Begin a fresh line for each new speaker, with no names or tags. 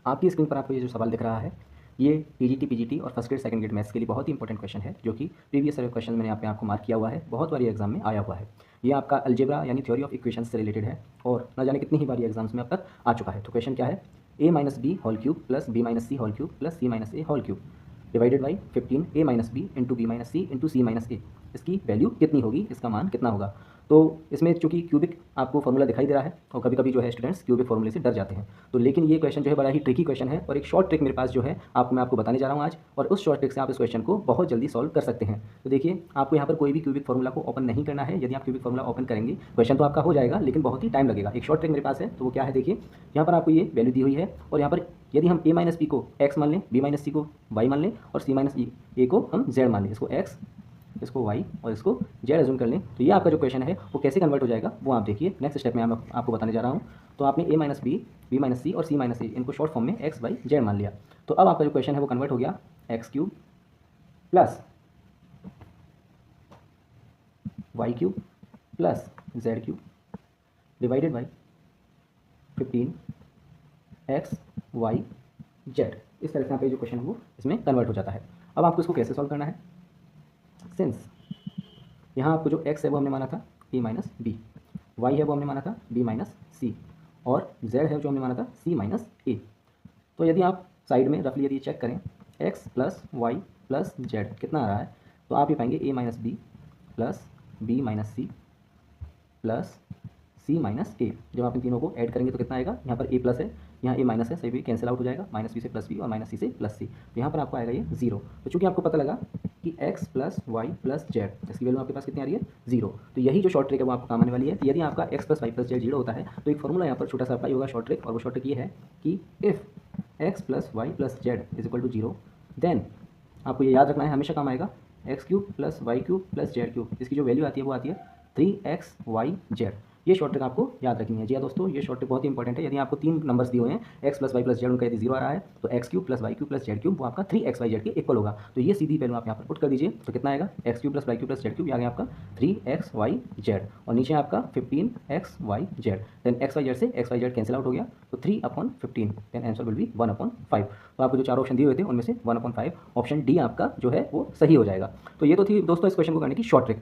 आपकी स्क्रीन पर आपको ये जो सवाल दिख रहा है, ये पीजीटी और first grade second grade maths के लिए बहुत ही इंपॉर्टेंट क्वेश्चन है, जो कि प्रीवियस सर्वे क्वेश्चन मैंने यहाँ पे आपको मार्क किया हुआ है, बहुत बार एग्जाम में आया हुआ है। ये आपका अलजेब्रा यानी थ्योरी ऑफ इक्वेशन से रिलेटेड है और न जाने कितनी ही बार एग्जाम्स में अब तक आ चुका है। तो क्वेश्चन क्या है, a minus B whole cube plus B minus C whole cube plus C minus A whole cube divided by 15 a minus B into B minus C into C minus A. इसकी value कितनी होगी, इसका मान कितना होगा। तो इसमें चूंकि क्यूबिक आपको फॉर्मूला दिखाई दे रहा है और कभी कभी जो है स्टूडेंट्स क्यूबिक फॉर्मूले से डर जाते हैं, तो लेकिन ये क्वेश्चन जो है बड़ा ही ट्रिकी क्वेश्चन है और एक शॉर्ट ट्रिक मेरे पास जो है मैं आपको बताने जा रहा हूँ आज, और उस शॉर्ट ट्रिक से आप इस क्वेश्चन को बहुत जल्दी सॉल्व कर सकते हैं। तो देखिए, आपको यहाँ पर कोई भी क्यूबिक फॉर्मूला को ओपन नहीं करना है। यदि आप क्यूबिक फॉर्मूला ओपन करेंगे क्वेश्चन तो आपका हो जाएगा, लेकिन बहुत ही टाइम लगेगा। एक शॉर्ट ट्रिक मेरे पास है, तो वो क्या है, देखिए यहाँ पर आपको ये वैल्यू दी हुई है और यहाँ पर यदि हम a माइनस बी को x मान लें, b माइनस सी को y मान लें और c माइनस ए को हम z मान लें, इसको x, इसको y और इसको z एज्यूम कर लें, तो ये आपका जो क्वेश्चन है वो कैसे कन्वर्ट हो जाएगा वो आप देखिए। नेक्स्ट स्टेप में मैं आपको बताने जा रहा हूँ। तो आपने a minus B, b minus C और c माइनस ए इनको शॉर्ट फॉर्म में x y z मान लिया। तो अब आपका जो क्वेश्चन है वो कन्वर्ट हो गया x cube plus Y cube plus Z cube divided by 15 x y z. इस तरह से यहाँ पे जो क्वेश्चन है वो इसमें कन्वर्ट हो जाता है। अब आपको इसको कैसे सॉल्व करना है, सिंस यहाँ आपको जो x है वो हमने माना था a माइनस बी, वाई है वो हमने माना था b माइनस सी और z है जो हमने माना था c माइनस ए। तो यदि आप साइड में रफली यदि चेक करें x plus Y plus Z कितना आ रहा है, तो आप ये पाएंगे a minus B plus B minus C plus C minus A. जब आप इन तीनों को ऐड करेंगे तो कितना आएगा, यहाँ पर a प्लस है, यहाँ a माइनस है, सही भी कैंसिल आउट हो जाएगा, माइनस बी से प्लस बी और माइनस सी से प्लस सी, तो यहाँ पर आपको आएगा ये जीरो। तो चूंकि आपको पता लगा कि x plus Y plus z इसकी वैल्यू आपके पास कितनी आ रही है, जीरो, तो यही जो शॉर्ट ट्रिक है वो आपको काम आने वाली है। यदि आपका x plus Y plus z zero होता है तो एक फॉर्मूला यहाँ पर छोटा सा अप्लाई होगा शॉर्ट ट्रिक, और वो शॉर्ट ट्रिक ये है कि if x plus Y plus z is equal to zero, then आपको ये याद रखना है, हमेशा काम आएगा x cube plus Y cube plus Z cube, इसकी जो वैल्यू आती है वो आती है 3xyz। ये शॉर्ट ट्रिक आपको याद रखनी है। जी हाँ दोस्तों, ये शॉर्ट ट्रिक बहुत ही इंपॉर्टेंट है। यदि आपको तीन नंबर्स दिए हुए हैं x plus Y plus z, उनका यदि जीरो आ रहा है तो x cube plus Y cube plus Z cube वो आपका 3xyz के इक्वल होगा। तो ये सीधी वैल्यू आप यहाँ पर पुट कर दीजिए, तो कितना आएगा, x cube plus Y cube plus Z cube, आ गया आपका 3xyz और नीचे आपका 15xyz। देन xyz से xyz कैंसिल आउट हो गया, तो 3/15, देन आंसर विल बी 1/5। तो आपको जो चार ऑप्शन दिए हुए थे उनमें से 1/5 ऑप्शन डी आपका जो है वो सही हो जाएगा। तो ये तो थी दोस्तों इस क्वेश्चन को करने की शॉर्ट ट्रिक।